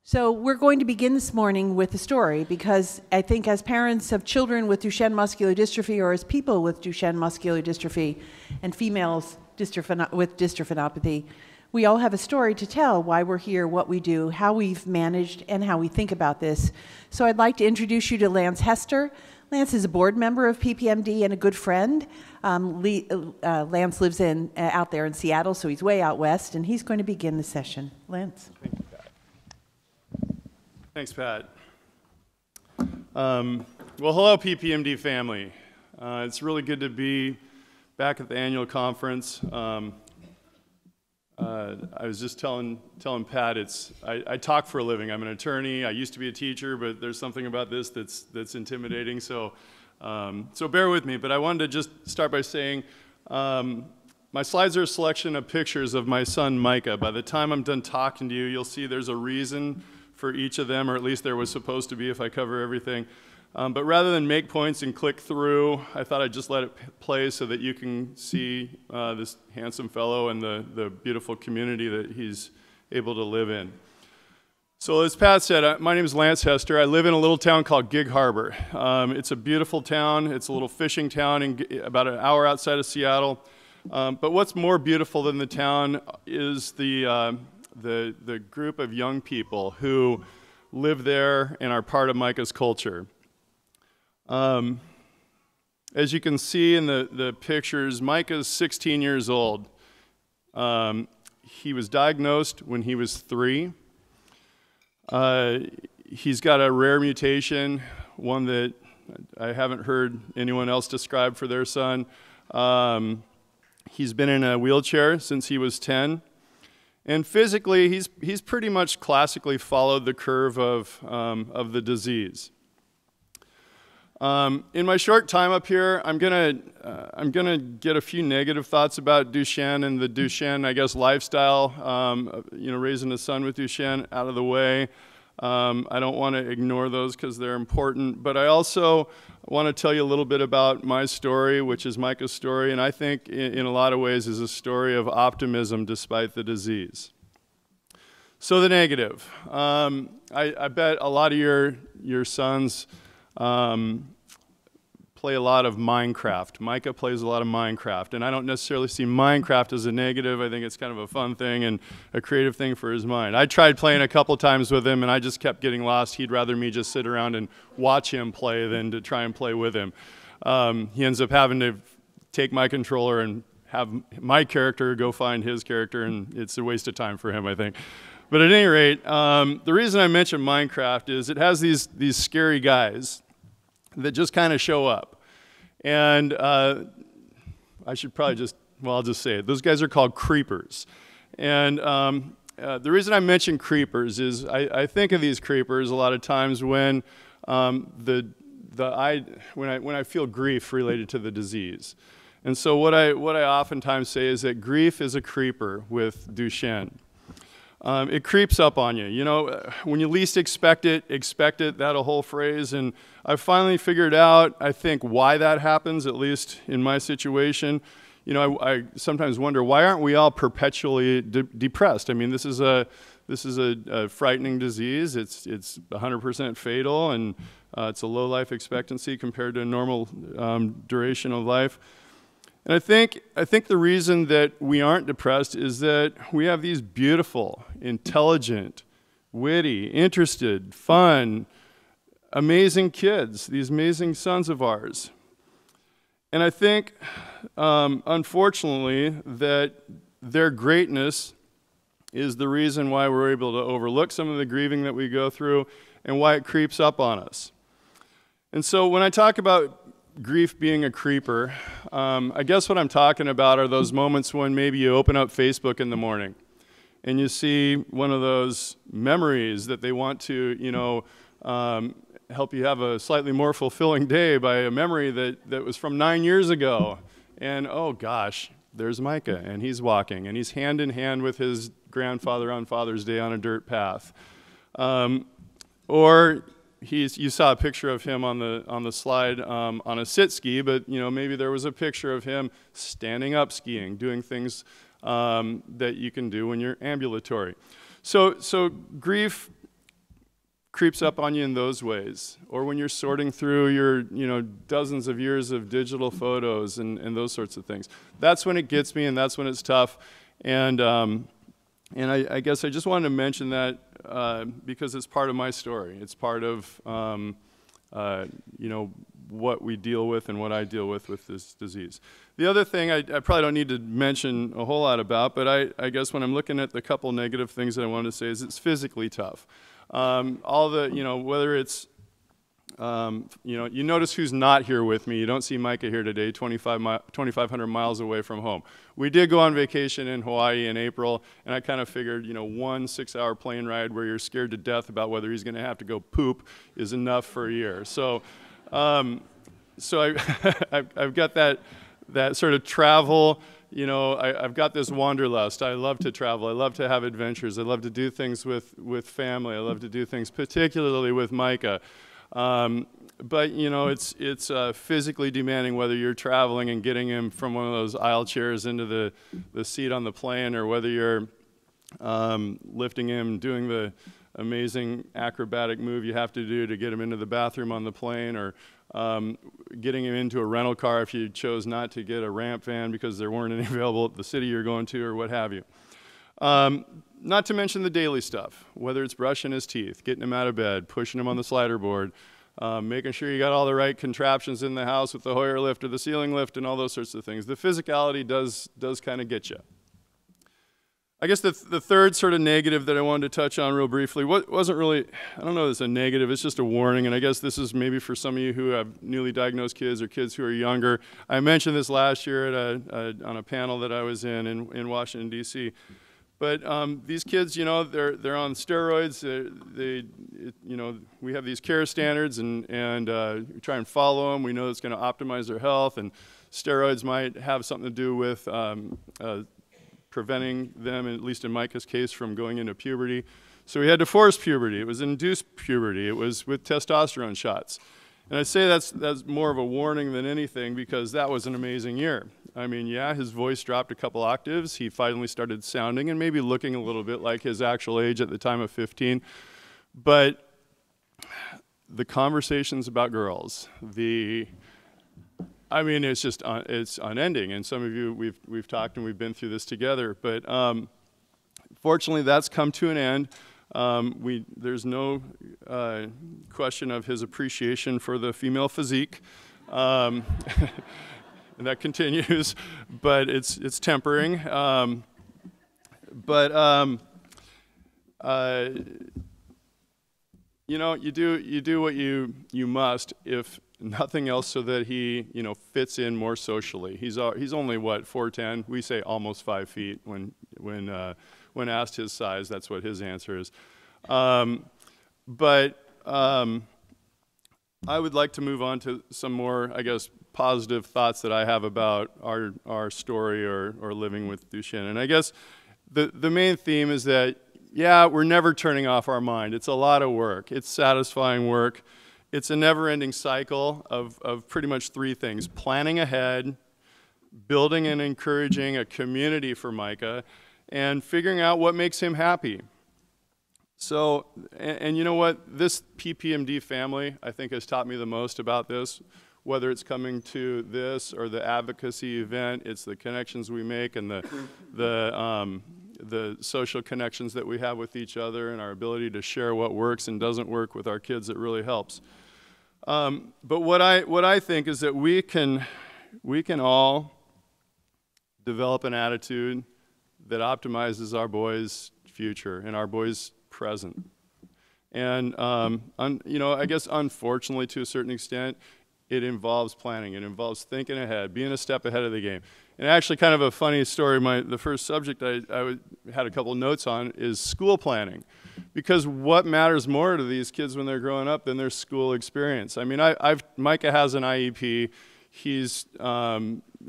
So we're going to begin this morning with a story because I think as parents of children with Duchenne muscular dystrophy, or as people with Duchenne muscular dystrophy and females with dystrophinopathy, we all have a story to tell, why we're here, what we do, how we've managed, and how we think about this. So I'd like to introduce you to Lance Hester. Lance is a board member of PPMD and a good friend. Lance lives out there in Seattle, so he's way out west, and he's going to begin the session. Lance. Thanks, Pat. Well, hello, PPMD family. It's really good to be back at the annual conference. I was just telling Pat, I talk for a living. I'm an attorney. I used to be a teacher, but there's something about this that's intimidating. So bear with me. But I wanted to just start by saying my slides are a selection of pictures of my son Micah. By the time I'm done talking to you, you'll see there's a reason for each of them, or at least there was supposed to be if I cover everything. But rather than make points and click through, I thought I'd just let it play so that you can see this handsome fellow and the beautiful community that he's able to live in. So as Pat said, my name is Lance Hester. I live in a little town called Gig Harbor. It's a beautiful town. It's a little fishing town about an hour outside of Seattle. But what's more beautiful than the town is the group of young people who live there and are part of Micah's culture. As you can see in the pictures, Micah's 16 years old. He was diagnosed when he was 3. He's got a rare mutation, one that I haven't heard anyone else describe for their son. He's been in a wheelchair since he was 10. And physically, he's pretty much classically followed the curve of the disease. In my short time up here, I'm gonna get a few negative thoughts about Duchenne and the Duchenne, I guess, lifestyle. Raising a son with Duchenne out of the way. I don't want to ignore those because they're important, but I also want to tell you a little bit about my story, which is Micah's story, and I think in a lot of ways is a story of optimism despite the disease. So the negative. I bet a lot of your sons play a lot of Minecraft. Micah plays a lot of Minecraft, and I don't necessarily see Minecraft as a negative. I think it's kind of a fun thing and a creative thing for his mind. I tried playing a couple times with him, and I just kept getting lost. He'd rather me just sit around and watch him play than to try and play with him. He ends up having to take my controller and have my character go find his character, and it's a waste of time for him, I think. But at any rate, the reason I mention Minecraft is it has these scary guys that just kind of show up. And I should probably I'll just say it. Those guys are called creepers. And the reason I mention creepers is I think of these creepers a lot of times when when I feel grief related to the disease. And so what I oftentimes say is that grief is a creeper with Duchenne. It creeps up on you. You know, when you least expect it, that whole phrase. And I've finally figured out, I think, why that happens, at least in my situation. You know, I sometimes wonder, why aren't we all perpetually depressed? I mean, this is a frightening disease. It's 100% fatal, and it's a low life expectancy compared to a normal duration of life. And I think the reason that we aren't depressed is that we have these beautiful, intelligent, witty, interested, fun, amazing kids, these amazing sons of ours. And I think, unfortunately, that their greatness is the reason why we're able to overlook some of the grieving that we go through and why it creeps up on us. And so when I talk about grief being a creeper, I guess what I'm talking about are those moments when maybe you open up Facebook in the morning and you see one of those memories that they want to, help you have a slightly more fulfilling day by a memory that was from 9 years ago. And oh gosh, there's Micah, and he's walking, and he's hand in hand with his grandfather on Father's Day on a dirt path. Or you saw a picture of him on the slide on a sit ski, but maybe there was a picture of him standing up skiing, doing things that you can do when you're ambulatory. So grief creeps up on you in those ways, or when you're sorting through your, dozens of years of digital photos and those sorts of things. That's when it gets me, and that's when it's tough. And I guess I just wanted to mention that because it's part of my story. It's part of, what we deal with and what I deal with this disease. The other thing I probably don't need to mention a whole lot about, but I guess when I'm looking at the couple negative things that I wanted to say is it's physically tough. All the, whether it's, you notice who's not here with me. You don't see Micah here today, 2,500 miles away from home. We did go on vacation in Hawaii in April, and I kind of figured, 1 6-hour plane ride where you're scared to death about whether he's going to have to go poop is enough for a year. So, I've got that sort of travel. I've got this wanderlust. I love to travel. I love to have adventures. I love to do things with family. I love to do things particularly with Micah. But it's physically demanding whether you're traveling and getting him from one of those aisle chairs into the seat on the plane, or whether you're lifting him, doing the amazing acrobatic move you have to do to get him into the bathroom on the plane, or getting him into a rental car if you chose not to get a ramp van because there weren't any available at the city you're going to, or what have you. Not to mention the daily stuff, whether it's brushing his teeth, getting him out of bed, pushing him on the slider board, making sure you got all the right contraptions in the house with the Hoyer lift or the ceiling lift and all those sorts of things. The physicality does kind of get you. I guess the third sort of negative that I wanted to touch on real briefly wasn't really, I don't know if it's a negative, it's just a warning, and I guess this is maybe for some of you who have newly diagnosed kids or kids who are younger. I mentioned this last year at on a panel that I was in Washington, D.C. But these kids, they're on steroids. We have these care standards, and we try and follow them. We know it's going to optimize their health, and steroids might have something to do with preventing them, at least in Micah's case, from going into puberty. So we had to force puberty. It was induced puberty. It was with testosterone shots. And I'd say that's more of a warning than anything, because that was an amazing year. I mean, yeah, his voice dropped a couple octaves. He finally started sounding and maybe looking a little bit like his actual age at the time of 15. But the conversations about girls, it's just it's unending. And some of you, we've talked and we've been through this together. But fortunately, that's come to an end. There's no question of his appreciation for the female physique, and that continues, but it's tempering. You do what you must, if nothing else, so that he fits in more socially. He's only what, 4'10"? We say almost 5 feet when asked his size. That's what his answer is. But I would like to move on to some more, I guess, positive thoughts that I have about our story or living with Duchenne. And I guess the main theme is that, yeah, we're never turning off our mind. It's a lot of work. It's satisfying work. It's a never-ending cycle of pretty much 3 things: planning ahead, building and encouraging a community for Micah, and figuring out what makes him happy. So, and you know what? This PPMD family, I think, has taught me the most about this. Whether it's coming to this or the advocacy event, it's the connections we make and the social connections that we have with each other, and our ability to share what works and doesn't work with our kids that really helps. But what I think is that we can all develop an attitude that optimizes our boys' future and our boys' present. And I guess unfortunately, to a certain extent, it involves planning. It involves thinking ahead, being a step ahead of the game. And actually, kind of a funny story, the first subject I had a couple notes on is school planning. Because what matters more to these kids when they're growing up than their school experience? I mean, Micah has an IEP. He's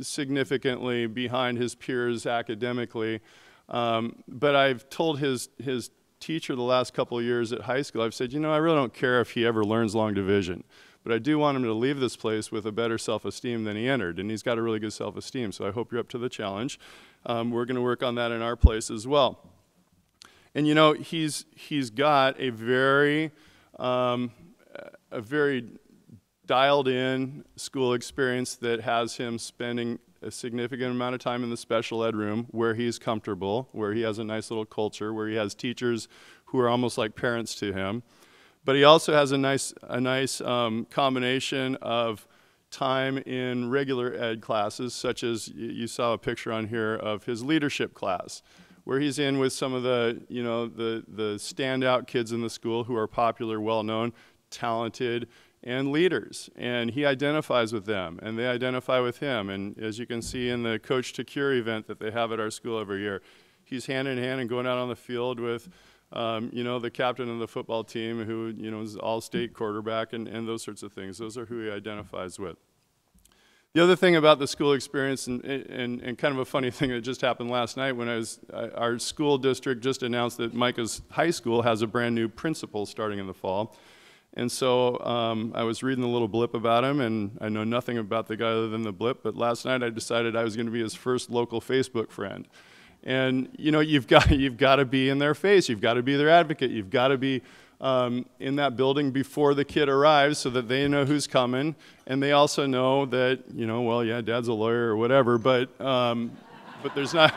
significantly behind his peers academically. But I've told his teacher the last couple of years at high school, I've said, I really don't care if he ever learns long division. But I do want him to leave this place with a better self-esteem than he entered, and he's got a really good self-esteem, so I hope you're up to the challenge. We're going to work on that in our place as well. And he's got a very a very dialed in school experience that has him spending a significant amount of time in the special ed room where he's comfortable, where he has a nice little culture, where he has teachers who are almost like parents to him. But he also has a nice combination of time in regular ed classes, such as you saw a picture on here of his leadership class, where he's in with some of the, the standout kids in the school who are popular, well-known, talented, and leaders. And he identifies with them, and they identify with him. And as you can see in the Coach to Cure event that they have at our school every year, he's hand in hand and going out on the field with the captain of the football team who, is all-state quarterback and those sorts of things. Those are who he identifies with. The other thing about the school experience, and kind of a funny thing that just happened last night when our school district just announced that Micah's high school has a brand new principal starting in the fall. And so I was reading a little blip about him, and I know nothing about the guy other than the blip, but last night I decided I was going to be his first local Facebook friend. And you've got to be in their face, you've got to be their advocate, you've got to be in that building before the kid arrives so that they know who's coming, and they also know that well, yeah, dad's a lawyer or whatever, but there's not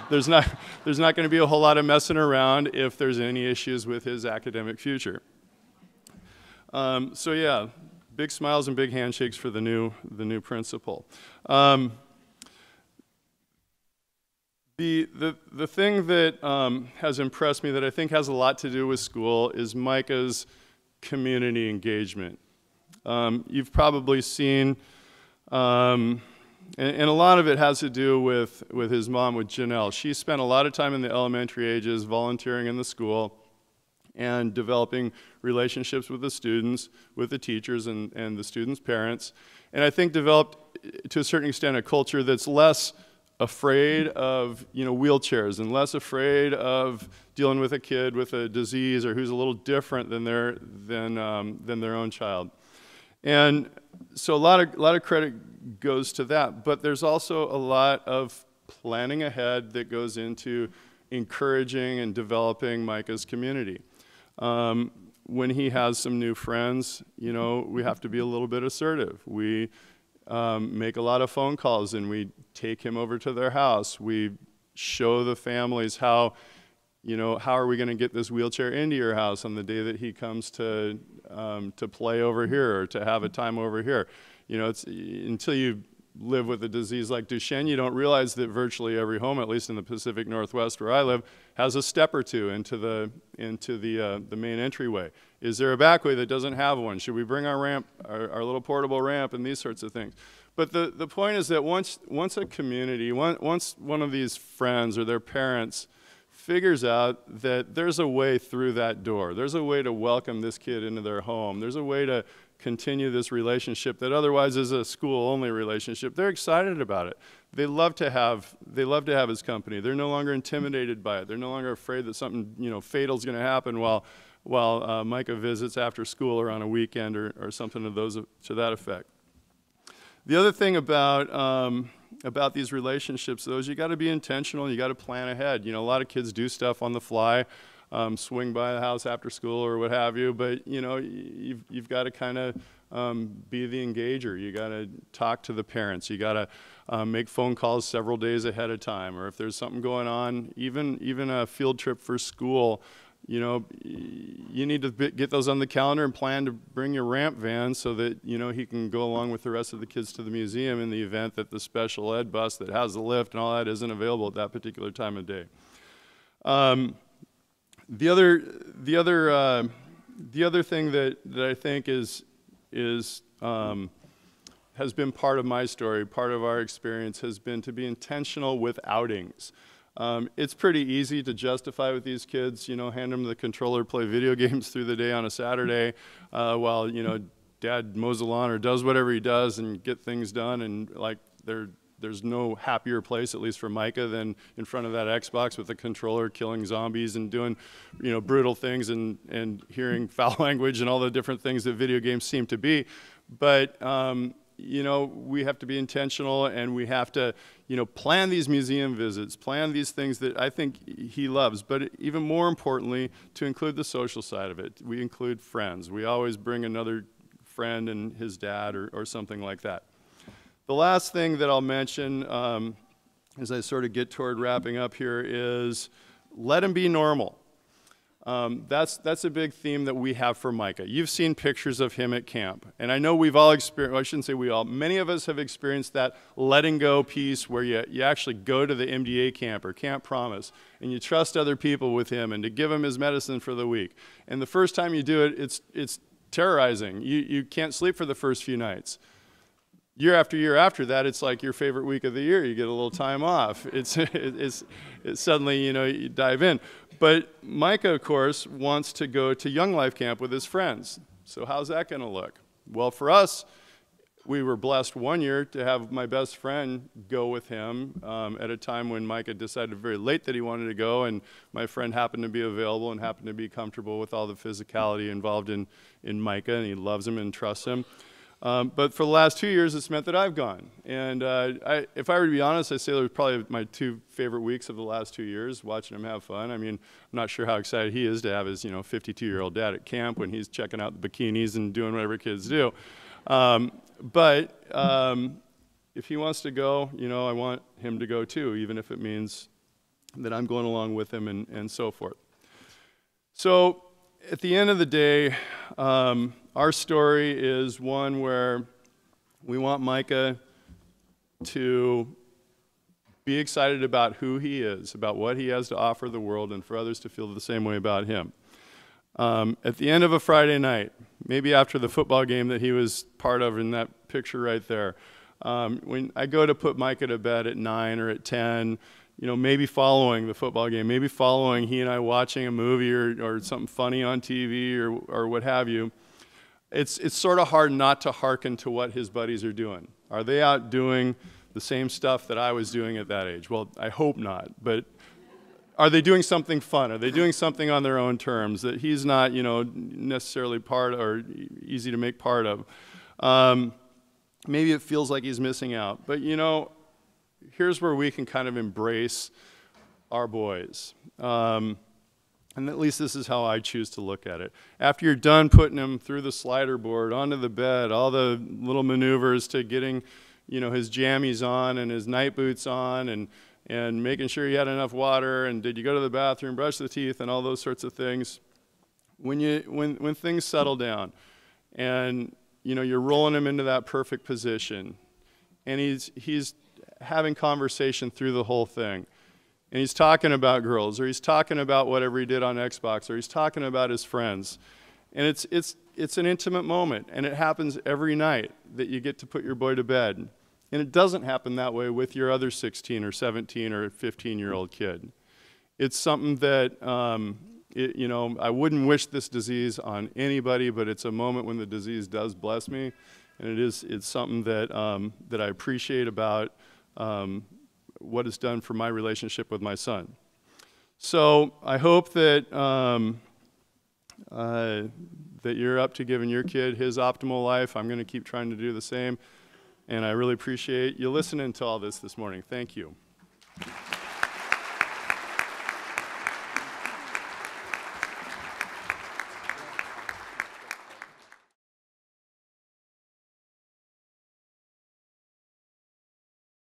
going to be a whole lot of messing around if there's any issues with his academic future. So yeah, big smiles and big handshakes for the new principal. The thing that has impressed me that I think has a lot to do with school is Micah's community engagement. You've probably seen, and a lot of it has to do with his mom, with Janelle. She spent a lot of time in the elementary ages volunteering in the school and developing relationships with the students, with the teachers, and the students' parents. And I think developed, to a certain extent, a culture that's less afraid of wheelchairs and less afraid of dealing with a kid with a disease or who's a little different than their own child. And so a lot of credit goes to that, but there's also a lot of planning ahead that goes into encouraging and developing Micah's community. When he has some new friends, we have to be a little bit assertive. We make a lot of phone calls, and we take him over to their house. We show the families how are we going to get this wheelchair into your house on the day that he comes to play over here or to have a time over here. It's until you live with a disease like Duchenne, you don't realize that virtually every home, at least in the Pacific Northwest where I live, has a step or two into the main entryway. Is there a back way that doesn't have one? Should we bring our ramp, our little portable ramp, and these sorts of things? But the point is that once a community, once one of these friends or their parents figures out that there's a way through that door, there's a way to welcome this kid into their home, there's a way to continue this relationship that otherwise is a school-only relationship, they're excited about it. They love to have his company. They're no longer intimidated by it. They're no longer afraid that something fatal is going to happen while Micah visits after school or on a weekend or something to that effect. The other thing about these relationships, though, is you got to be intentional. You got to plan ahead. A lot of kids do stuff on the fly. Swing by the house after school or what have you, but you've got to kind of be the engager. You got to talk to the parents. You got to make phone calls several days ahead of time, or if there's something going on, even a field trip for school, you need to get those on the calendar and plan to bring your ramp van so that he can go along with the rest of the kids to the museum in the event that the special ed bus that has the lift and all that isn't available at that particular time of day. The other thing that I think has been part of my story, part of our experience, has been to be intentional with outings. It's pretty easy to justify with these kids, hand them the controller, play video games through the day on a Saturday, while dad mows the lawn or does whatever he does and get things done, and there's no happier place, at least for Micah, than in front of that Xbox with a controller, killing zombies and doing, brutal things and hearing foul language and all the different things that video games seem to be. But you know, we have to be intentional, and we have to, you know, plan these museum visits, plan these things that I think he loves, but even more importantly, to include the social side of it. We include friends. We always bring another friend and his dad or something like that. The last thing that I'll mention as I sort of get toward wrapping up here is let him be normal. That's a big theme that we have for Micah. You've seen pictures of him at camp, and I know we've all experienced, well, I shouldn't say we all, many of us have experienced that letting go piece where you actually go to the MDA camp or Camp Promise, and you trust other people with him and to give him his medicine for the week. And the first time you do it, it's terrorizing. You can't sleep for the first few nights. Year after that, it's like your favorite week of the year. You get a little time off. It's suddenly, you know, you dive in. But Micah, of course, wants to go to Young Life Camp with his friends. So how's that going to look? Well, for us, we were blessed one year to have my best friend go with him at a time when Micah decided very late that he wanted to go, and my friend happened to be available and happened to be comfortable with all the physicality involved in Micah, and he loves him and trusts him. But for the last 2 years, it's meant that I've gone. And if I were to be honest, I'd say those were probably my 2 favorite weeks of the last 2 years, watching him have fun. I mean, I'm not sure how excited he is to have his, you know, 52-year-old dad at camp when he's checking out the bikinis and doing whatever kids do. But if he wants to go, you know, I want him to go too, even if it means that I'm going along with him and so forth. So at the end of the day, our story is one where we want Micah to be excited about who he is, about what he has to offer the world, and for others to feel the same way about him. At the end of a Friday night, maybe after the football game that he was part of in that picture right there, when I go to put Micah to bed at 9 or at 10, you know, maybe following the football game, maybe following he and I watching a movie or something funny on TV or what have you, it's sort of hard not to hearken to what his buddies are doing. Are they out doing the same stuff that I was doing at that age? Well, I hope not, but are they doing something fun? Are they doing something on their own terms that he's not, you know, necessarily part or easy to make part of? Maybe it feels like he's missing out, but you know, here's where we can kind of embrace our boys. And at least this is how I choose to look at it. After you're done putting him through the slider board, onto the bed, all the little maneuvers to getting, you know, his jammies on and his night boots on and making sure he had enough water and did you go to the bathroom, brush the teeth, and all those sorts of things. When things settle down and, you know, you're rolling him into that perfect position and he's having conversation through the whole thing. And he's talking about girls, or he's talking about whatever he did on Xbox, or he's talking about his friends. And it's an intimate moment, and it happens every night that you get to put your boy to bed. And it doesn't happen that way with your other 16 or 17 or 15-year-old kid. It's something that, you know, I wouldn't wish this disease on anybody, but it's a moment when the disease does bless me. And it's something that, that I appreciate about what it's done for my relationship with my son. So I hope that that you're up to giving your kid his optimal life. I'm going to keep trying to do the same. And I really appreciate you listening to all this morning. Thank you.